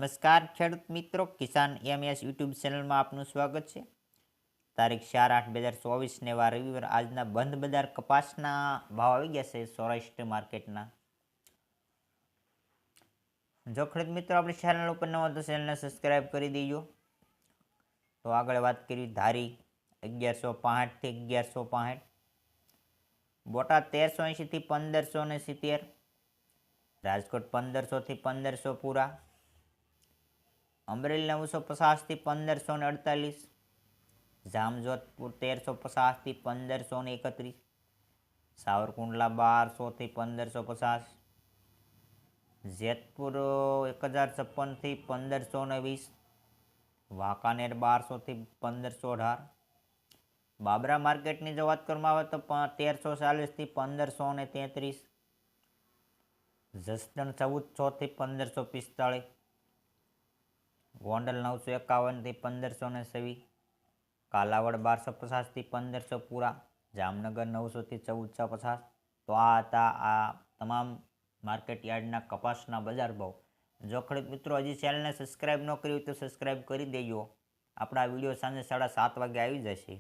નમસ્કાર ખેડૂત મિત્રો, કિસાન એમએસ યુટ્યુબ ચેનલમાં આપનું સ્વાગત છે। તારીખ 4/8/2024 ને વાર રવિવાર। આજના બંધ બજાર કપાસના ભાવ આવી ગયા છે સૌરાષ્ટ્ર માર્કેટના। જો ખેડૂત મિત્રો આપણી ચેનલ ઉપર નવા તો ચેનલને સબસ્ક્રાઈબ કરી દેજો। તો આગળ વાત કરી ધારી 1165 થી 1165, બોટાદ 1380 થી 1570, રાજકોટ 1500 થી 1500 પૂરા, અમરેલી 950 થી 1548, જામજોધપુર 1350 થી 1531, સાવરકુંડલા 1200 થી 1550, જેતપુર 1056 થી 1520, વાંકાનેર 1200 થી 1518, બાબરા માર્કેટની જો વાત કરવામાં આવે તો 1340 થી 1533, જસદણ 1400 થી 1545, ગોંડલ 951 થી 1526, કાલાવડ 1250 થી 1500 પૂરા, જામનગર 900 થી 1450। તો આ હતા આ તમામ માર્કેટ યાર્ડના કપાસના બજાર ભાવ। જો ખેડૂત મિત્રો હજી ચેનલને સબસ્ક્રાઈબ ન કરી હોય તો સબસ્ક્રાઈબ કરી દેજો। આપણા વિડીયો સાંજે 7:30 વાગે આવી જશે।